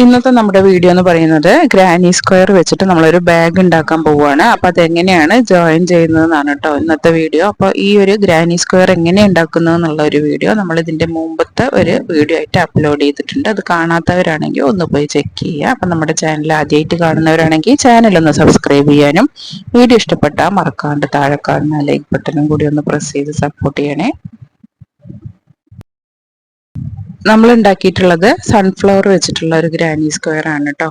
ഇന്നത്തെ നമ്മുടെ വീഡിയോ എന്ന് പറയുന്നത് ഗ്രാനി സ്ക്വയർ വെച്ചിട്ട് നമ്മളൊരു ബാഗ് ഉണ്ടാക്കാൻ പോവുകയാണ്. അപ്പോൾ അതെങ്ങനെയാണ് ജോയിൻ ചെയ്യുന്നതെന്നാണ് കേട്ടോ ഇന്നത്തെ വീഡിയോ. അപ്പോൾ ഈ ഒരു ഗ്രാനി സ്ക്വയർ എങ്ങനെ ഉണ്ടാക്കുന്നത് എന്നുള്ള ഒരു വീഡിയോ നമ്മൾ ഇതിന്റെ മുമ്പത്തെ ഒരു വീഡിയോ ആയിട്ട് അപ്ലോഡ് ചെയ്തിട്ടുണ്ട്. അത് കാണാത്തവരാണെങ്കിൽ ഒന്ന് പോയി ചെക്ക് ചെയ്യുക. അപ്പം നമ്മുടെ ചാനൽ ആദ്യമായിട്ട് കാണുന്നവരാണെങ്കിൽ ചാനൽ ഒന്ന് സബ്സ്ക്രൈബ് ചെയ്യാനും വീഡിയോ ഇഷ്ടപ്പെട്ടാൽ മറക്കാണ്ട് താഴെ കാണുന്ന ലൈക്ക് ബട്ടണും കൂടി ഒന്ന് പ്രസ് ചെയ്ത് സപ്പോർട്ട് ചെയ്യണേ. നമ്മൾ ഉണ്ടാക്കിയിട്ടുള്ളത് സൺഫ്ലവർ വെച്ചിട്ടുള്ള ഒരു ഗ്രാനി സ്ക്വയർ ആണ് കേട്ടോ.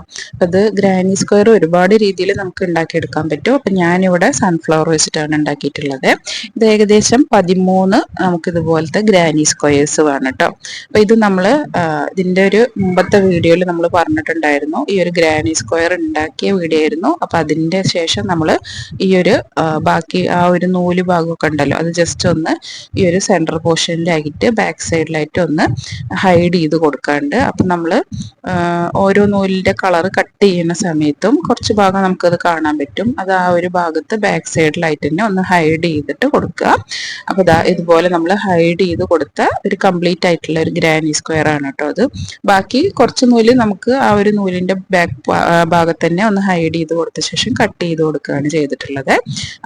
അത് ഗ്രാനി സ്ക്വയർ ഒരുപാട് രീതിയിൽ നമുക്ക് ഉണ്ടാക്കിയെടുക്കാൻ പറ്റും. അപ്പം ഞാനിവിടെ സൺഫ്ലവർ വെച്ചിട്ടാണ് ഉണ്ടാക്കിയിട്ടുള്ളത്. ഇത് ഏകദേശം 13 നമുക്ക് ഇതുപോലത്തെ ഗ്രാനി സ്ക്വയേഴ്സ് വേണം കേട്ടോ. അപ്പം ഇത് നമ്മൾ ഇതിൻ്റെ ഒരു മുമ്പത്തെ വീഡിയോയിൽ നമ്മൾ പറഞ്ഞിട്ടുണ്ടായിരുന്നു. ഈ ഒരു ഗ്രാനി സ്ക്വയർ ഉണ്ടാക്കിയ വീഡിയോ ആയിരുന്നു. അപ്പം അതിൻ്റെ ശേഷം നമ്മൾ ഈ ഒരു ബാക്കി ആ ഒരു നൂല് ഭാഗമൊക്കെ ഉണ്ടല്ലോ, അത് ജസ്റ്റ് ഒന്ന് ഈ ഒരു സെൻറ്റർ പോർഷനിലായിട്ട് ബാക്ക് സൈഡിലായിട്ട് ഒന്ന് ഹൈഡ് ചെയ്ത് കൊടുക്കാണ്ട്. അപ്പം നമ്മൾ ഓരോ നൂലിൻ്റെ കളർ കട്ട് ചെയ്യുന്ന സമയത്തും കുറച്ച് ഭാഗം നമുക്കത് കാണാൻ പറ്റും. അത് ആ ഒരു ഭാഗത്ത് ബാക്ക് സൈഡിലായിട്ട് തന്നെ ഒന്ന് ഹൈഡ് ചെയ്തിട്ട് കൊടുക്കുക. അപ്പോൾ ഇതുപോലെ നമ്മൾ ഹൈഡ് ചെയ്ത് കൊടുത്ത ഒരു കംപ്ലീറ്റ് ആയിട്ടുള്ള ഒരു ഗ്രാനി സ്ക്വയർ ആണ് കേട്ടോ അത്. ബാക്കി കുറച്ച് നൂല് നമുക്ക് ആ ഒരു നൂലിൻ്റെ ബാക്ക് ഭാഗത്ത് തന്നെ ഒന്ന് ഹൈഡ് ചെയ്ത് കൊടുത്ത ശേഷം കട്ട് ചെയ്ത് കൊടുക്കുകയാണ് ചെയ്തിട്ടുള്ളത്.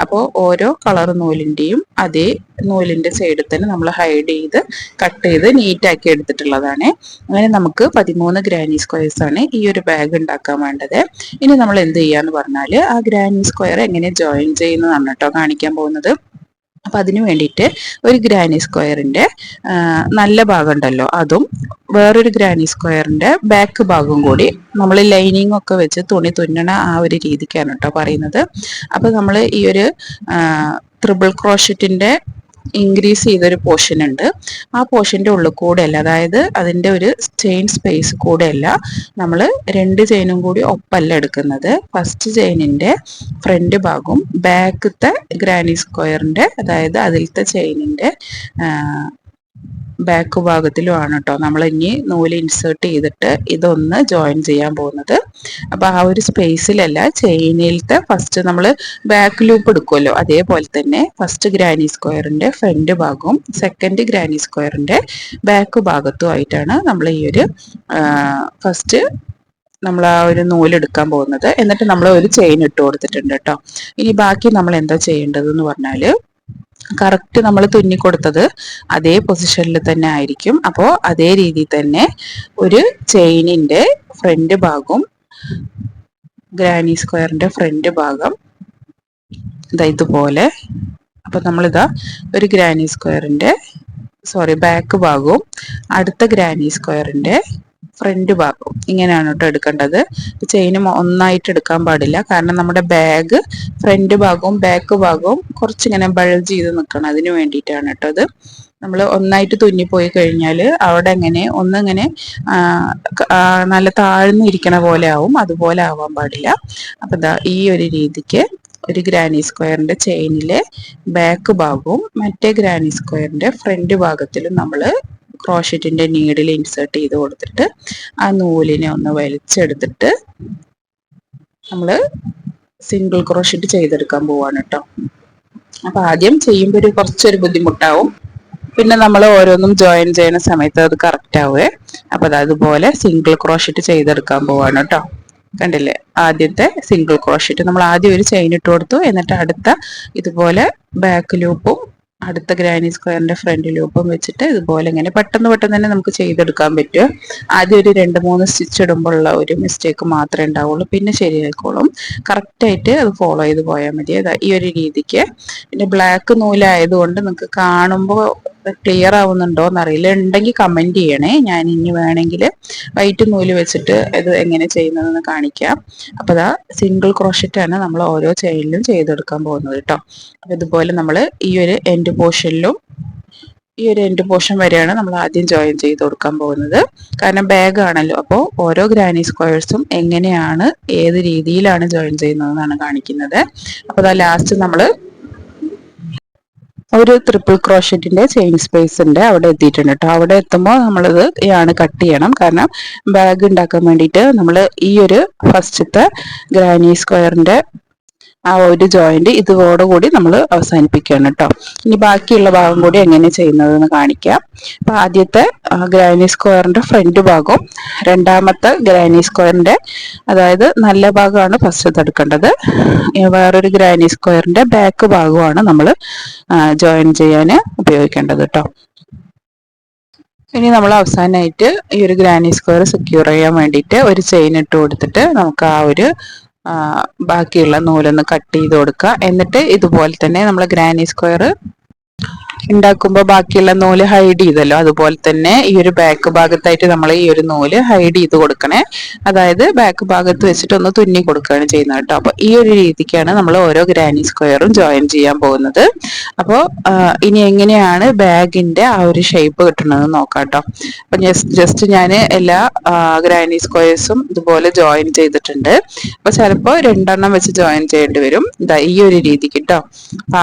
അപ്പോൾ ഓരോ കളർ നൂലിൻ്റെയും അതേ നൂലിൻ്റെ സൈഡിൽ തന്നെ നമ്മൾ ഹൈഡ് ചെയ്ത് കട്ട് ചെയ്ത് നീറ്റാക്കി എടുത്തിട്ടുള്ളതാണ്. അങ്ങനെ നമുക്ക് 13 ഗ്രാനി സ്ക്വയർസ് ആണ് ഈ ഒരു ബാഗ് ഉണ്ടാക്കാൻ വേണ്ടത്. ഇനി നമ്മൾ എന്ത് ചെയ്യാന്ന് പറഞ്ഞാൽ ആ ഗ്രാനി സ്ക്വയർ എങ്ങനെ ജോയിൻ ചെയ്യുന്നതാണ് കേട്ടോ കാണിക്കാൻ പോകുന്നത്. അപ്പം അതിന് വേണ്ടിയിട്ട് ഒരു ഗ്രാനി സ്ക്വയറിൻ്റെ നല്ല ഭാഗം ഉണ്ടല്ലോ, അതും വേറൊരു ഗ്രാനി സ്ക്വയറിൻ്റെ ബാക്ക് ഭാഗവും കൂടി നമ്മൾ ലൈനിങ് ഒക്കെ വെച്ച് തുണി തുന്നണ ആ ഒരു രീതിക്കാണ് കേട്ടോ പറയുന്നത്. അപ്പം നമ്മൾ ഈ ഒരു ട്രിപ്പിൾ ക്രോഷറ്റിൻ്റെ ഇൻക്രീസ് ചെയ്തൊരു പോർഷൻ ഉണ്ട്. ആ പോർഷൻ്റെ ഉള്ളിൽ കൂടെ അല്ല, അതായത് അതിൻ്റെ ഒരു ചെയിൻ സ്പേസ് കൂടെ അല്ല, നമ്മൾ 2 ചെയിനും കൂടി ഒപ്പല്ല എടുക്കുന്നത്. ഫസ്റ്റ് ചെയിനിൻ്റെ ഫ്രണ്ട് ഭാഗവും ബാക്കത്തെ ഗ്രാനി സ്ക്വയറിൻ്റെ, അതായത് അതിലത്തെ ചെയിനിൻ്റെ ബാക്ക് ഭാഗത്തിലുമാണ് കേട്ടോ നമ്മൾ ഇനി നൂല് ഇൻസേർട്ട് ചെയ്തിട്ട് ഇതൊന്ന് ജോയിൻ ചെയ്യാൻ പോകുന്നത്. അപ്പോൾ ആ ഒരു സ്പേസിലല്ല, ചെയിനിലത്തെ ഫസ്റ്റ് നമ്മൾ ബാക്ക് ലൂപ്പ് എടുക്കുമല്ലോ, അതേപോലെ തന്നെ ഫസ്റ്റ് ഗ്രാനി സ്ക്വയറിൻ്റെ ഫ്രണ്ട് ഭാഗവും സെക്കൻഡ് ഗ്രാനി സ്ക്വയറിൻ്റെ ബാക്ക് ഭാഗത്തുമായിട്ടാണ് നമ്മൾ ഈ ഒരു ഫസ്റ്റ് നമ്മൾ ആ ഒരു നൂലെടുക്കാൻ പോകുന്നത്. എന്നിട്ട് നമ്മൾ ഒരു ചെയിൻ ഇട്ട് കൊടുത്തിട്ടുണ്ട് കേട്ടോ. ഇനി ബാക്കി നമ്മൾ എന്താ ചെയ്യേണ്ടതെന്ന് പറഞ്ഞാൽ കറക്റ്റ് നമ്മൾ തുന്നിക്കൊടുത്തത് അതേ പൊസിഷനിൽ തന്നെ ആയിരിക്കും. അപ്പോൾ അതേ രീതിയിൽ തന്നെ ഒരു ചെയിനിൻ്റെ ഫ്രണ്ട് ഭാഗവും ഗ്രാനി സ്ക്വയറിൻ്റെ ഫ്രണ്ട് ഭാഗം ഇതുപോലെ. അപ്പം നമ്മളിതാ ഒരു ഗ്രാനി സ്ക്വയറിൻ്റെ ബാക്ക് ഭാഗവും അടുത്ത ഗ്രാനി സ്ക്വയറിൻ്റെ ഫ്രണ്ട് ഭാഗവും ഇങ്ങനെയാണ് കേട്ടോ എടുക്കേണ്ടത്. ചെയിന് ഒന്നായിട്ട് എടുക്കാൻ പാടില്ല, കാരണം നമ്മുടെ ബാഗ് ഫ്രണ്ട് ഭാഗവും ബാക്ക് ഭാഗവും കുറച്ചിങ്ങനെ ബൾജ് ചെയ്ത് നിൽക്കണം. അതിന് വേണ്ടിയിട്ടാണ് കേട്ടോ അത്. നമ്മൾ ഒന്നായിട്ട് തുന്നിപ്പോയി കഴിഞ്ഞാൽ അവിടെ ഇങ്ങനെ ഒന്നിങ്ങനെ നല്ല താഴ്ന്നിരിക്കണ പോലെ ആവും, അതുപോലെ ആവാൻ പാടില്ല. അപ്പം ഇതാ ഈ ഒരു രീതിക്ക് ഒരു ഗ്രാനി സ്ക്വയറിൻ്റെ ചെയിനിലെ ബാക്ക് ഭാഗവും മറ്റേ ഗ്രാനി സ്ക്വയറിൻ്റെ ഫ്രണ്ട് ഭാഗത്തിലും നമ്മൾ ക്രോഷറ്റിൻ്റെ നീഡിൽ ഇൻസേർട്ട് ചെയ്ത് കൊടുത്തിട്ട് ആ നൂലിനെ ഒന്ന് വലിച്ചെടുത്തിട്ട് നമ്മൾ സിംഗിൾ ക്രോഷറ്റ് ചെയ്തെടുക്കാൻ പോവാണ് കേട്ടോ. അപ്പം ആദ്യം ചെയ്യുമ്പോൾ കുറച്ചൊരു ബുദ്ധിമുട്ടാവും, പിന്നെ നമ്മൾ ഓരോന്നും ജോയിൻ ചെയ്യുന്ന സമയത്ത് അത് കറക്റ്റ് ആവുമേ. അപ്പം അതുപോലെ സിംഗിൾ ക്രോഷറ്റ് ചെയ്തെടുക്കാൻ പോവാണ് കേട്ടോ. കണ്ടില്ലേ, ആദ്യത്തെ സിംഗിൾ ക്രോഷറ്റ് നമ്മൾ ആദ്യം ഒരു ചെയിൻ ഇട്ട് കൊടുത്തു, എന്നിട്ട് അടുത്ത ഇതുപോലെ ബാക്ക് ലൂപ്പും അടുത്ത ഗ്രാനി സ്ക്വയറിന്റെ ഫ്രണ്ട് ലൂപ്പും വെച്ചിട്ട് ഇതുപോലെ ഇങ്ങനെ പെട്ടെന്ന് തന്നെ നമുക്ക് ചെയ്തെടുക്കാൻ പറ്റും. ആദ്യം ഒരു 2-3 സ്റ്റിച്ച് ഇടുമ്പോൾ ഉള്ള ഒരു മിസ്റ്റേക്ക് മാത്രമേ ഉണ്ടാവുള്ളൂ, പിന്നെ ശരിയായിക്കോളും. കറക്റ്റായിട്ട് അത് ഫോളോ ചെയ്ത് പോയാൽ മതി. ഈ ഒരു രീതിക്ക്. പിന്നെ ബ്ലാക്ക് നൂലായതുകൊണ്ട് നിങ്ങൾക്ക് കാണുമ്പോൾ ക്ലിയർ ആവുന്നുണ്ടോ എന്നറിയില്ല, ഉണ്ടെങ്കിൽ കമൻറ്റ് ചെയ്യണേ. ഞാൻ ഇനി വേണമെങ്കിൽ വൈറ്റ് നൂല് വെച്ചിട്ട് ഇത് എങ്ങനെ ചെയ്യുന്നതെന്ന് കാണിക്കാം. അപ്പോൾ സിംഗിൾ ക്രോഷറ്റാണ് നമ്മൾ ഓരോ ചെയിനിലും ചെയ്തെടുക്കാൻ പോകുന്നത് കേട്ടോ. അപ്പോൾ ഇതുപോലെ നമ്മൾ ഈ ഒരു എൻഡ് പോർഷനിലും ഈ ഒരു എൻഡ് പോർഷൻ വരെയാണ് നമ്മൾ ആദ്യം ജോയിൻ ചെയ്ത് കൊടുക്കാൻ പോകുന്നത്. കാരണം ബാഗ് ആണല്ലോ, അപ്പോൾ ഓരോ ഗ്രാനി സ്ക്വയർസും എങ്ങനെയാണ് ഏത് രീതിയിലാണ് ജോയിൻ ചെയ്യുന്നതെന്നാണ് കാണിക്കുന്നത്. അപ്പോൾ ലാസ്റ്റ് നമ്മൾ ഒരു ട്രിപ്പിൾ ക്രോഷറ്റിന്റെ ചെയിൻ സ്പേസ് ഉണ്ട്, അവിടെ എത്തിയിട്ടുണ്ട് കേട്ടോ. അവിടെ എത്തുമ്പോൾ നമ്മളിത് കട്ട് ചെയ്യണം, കാരണം ബാഗ് ഉണ്ടാക്കാൻ വേണ്ടിയിട്ട് നമ്മൾ ഈ ഒരു ഫസ്റ്റത്തെ ഗ്രാനി സ്ക്വയറിന്റെ ആ ഒരു ജോയിന്റ് ഇതോടുകൂടി നമ്മൾ അവസാനിപ്പിക്കുകയാണ് കേട്ടോ. ഇനി ബാക്കിയുള്ള ഭാഗം കൂടി എങ്ങനെ ചെയ്യുന്നതെന്ന് കാണിക്കാം. അപ്പൊ ആദ്യത്തെ ഗ്രാനി സ്ക്വയറിന്റെ ഫ്രണ്ട് ഭാഗവും രണ്ടാമത്തെ ഗ്രാനി സ്ക്വയറിന്റെ, അതായത് നല്ല ഭാഗമാണ് ഫസ്റ്റ് എടുക്കേണ്ടത്, വേറൊരു ഗ്രാനി സ്ക്വയറിന്റെ ബാക്ക് ഭാഗമാണ് നമ്മൾ ജോയിൻ ചെയ്യാൻ ഉപയോഗിക്കേണ്ടത് കേട്ടോ. ഇനി നമ്മൾ അവസാനമായിട്ട് ഈ ഒരു ഗ്രാനി സ്ക്വയർ സെക്യൂർ ചെയ്യാൻ വേണ്ടിയിട്ട് ഒരു ചെയിൻ ഇട്ട് കൊടുത്തിട്ട് നമുക്ക് ആ ഒരു ബാക്കിയുള്ള നൂലൊന്ന് കട്ട് ചെയ്ത് കൊടുക്കുക. എന്നിട്ട് ഇതുപോലെ തന്നെ നമ്മൾ ഗ്രാനി സ്ക്വയർ ഉണ്ടാക്കുമ്പോൾ ബാക്കിയുള്ള നൂല് ഹൈഡ് ചെയ്തല്ലോ, അതുപോലെ തന്നെ ഈ ഒരു ബാക്ക് ഭാഗത്തായിട്ട് നമ്മൾ ഈ ഒരു നൂല് ഹൈഡ് ചെയ്ത് കൊടുക്കണേ. അതായത് ബാക്ക് ഭാഗത്ത് വെച്ചിട്ട് ഒന്ന് തുന്നി കൊടുക്കുകയാണ് ചെയ്യുന്നത് കേട്ടോ. അപ്പൊ ഈ ഒരു രീതിക്കാണ് നമ്മൾ ഓരോ ഗ്രാനി സ്ക്വയറും ജോയിൻ ചെയ്യാൻ പോകുന്നത്. അപ്പോൾ ഇനി എങ്ങനെയാണ് ബാഗിന്റെ ആ ഒരു ഷേപ്പ് കിട്ടുന്നത് നോക്കാം കേട്ടോ. അപ്പൊ ജസ്റ്റ് ഞാൻ എല്ലാ ഗ്രാനി സ്ക്വയർസും ഇതുപോലെ ജോയിൻ ചെയ്തിട്ടുണ്ട്. അപ്പൊ ചിലപ്പോൾ രണ്ടെണ്ണം വെച്ച് ജോയിൻ ചെയ്യേണ്ടി വരും. ഇതാ ഈ ഒരു രീതിക്ക് കേട്ടോ.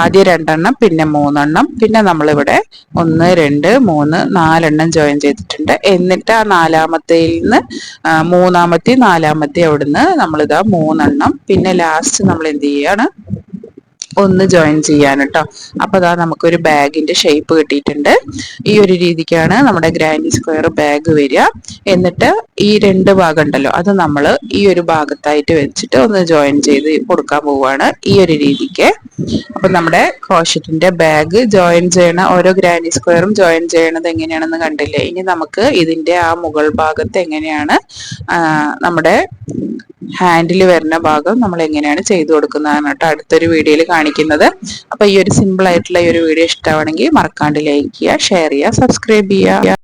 ആദ്യം രണ്ടെണ്ണം, പിന്നെ മൂന്നെണ്ണം, പിന്നെ നമ്മളിവിടെ 1 2 3 4 ജോയിൻ ചെയ്തിട്ടുണ്ട്. എന്നിട്ട് ആ നാലാമത്തേയിൽ നിന്ന് മൂന്നാമത്തെ നാലാമത്തെ അവിടുന്ന് നമ്മളിതാ 3 പിന്നെ ലാസ്റ്റ് നമ്മൾ എന്ത് ചെയ്യാണ്, 1 ജോയിൻ ചെയ്യാൻ കേട്ടോ. അപ്പൊ അതാ നമുക്കൊരു ബാഗിന്റെ ഷേപ്പ് കിട്ടിയിട്ടുണ്ട്. ഈ ഒരു രീതിക്കാണ് നമ്മുടെ ഗ്രാനി സ്ക്വയർ ബാഗ് വരിക. എന്നിട്ട് ഈ 2 ഭാഗം ഉണ്ടല്ലോ, അത് നമ്മൾ ഈ ഒരു ഭാഗത്തായിട്ട് വെച്ചിട്ട് ഒന്ന് ജോയിൻ ചെയ്ത് കൊടുക്കാൻ പോവുകയാണ് ഈ ഒരു രീതിക്ക്. അപ്പൊ നമ്മുടെ ക്രോഷറ്റിന്റെ ബാഗ് ജോയിൻ ചെയ്യണ ഓരോ ഗ്രാനി സ്ക്വയറും ജോയിൻ ചെയ്യണത് എങ്ങനെയാണെന്ന് കണ്ടില്ലേ. ഇനി നമുക്ക് ഇതിന്റെ ആ മുകൾ ഭാഗത്ത് എങ്ങനെയാണ് നമ്മുടെ ഹാൻഡിൽ വരുന്ന ഭാഗം നമ്മൾ എങ്ങനെയാണ് ചെയ്തു കൊടുക്കുന്നതാണ് കേട്ടോ അടുത്തൊരു വീഡിയോയിൽ കാണിക്കുന്നത്. അപ്പൊ ഈ ഒരു സിമ്പിൾ ആയിട്ടുള്ള ഈ ഒരു വീഡിയോ ഇഷ്ടമാണെങ്കിൽ മറക്കാണ്ട് ലൈക്ക് ചെയ്യുക, ഷെയർ ചെയ്യുക, സബ്സ്ക്രൈബ് ചെയ്യുക.